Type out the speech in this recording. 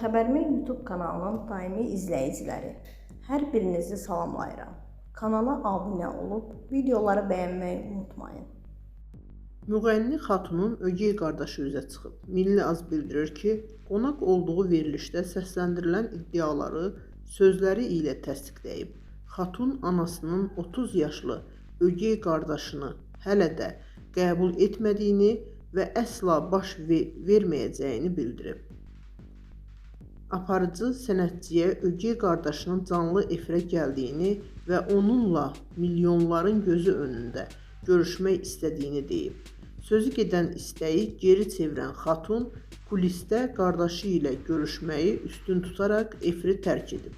Xəbərmi YouTube kanalının daimi izləyiciləri, hər birinizi salamlayıram. Kanala abunə olub, videoları bəyənməyi unutmayın. Müğənni Xatunun ögey qardaşı üzə çıxıb. Milli Az bildirir ki, qonaq olduğu verilişdə səsləndirilən iddiaları sözləri ilə təsdiqləyib. Xatun anasının 30 yaşlı ögey qardaşını hələ də qəbul etmədiyini və əsla baş verməyəcəyini bildirib. Aparıcı sənətçiyə ögey qardaşının canlı efirə gəldiyini və onunla milyonların gözü önündə görüşmək istədiyini deyib. Sözü gedən istəyi geri çevirən Xatun kulisdə qardaşı ilə görüşməyi üstün tutaraq efiri tərk edib.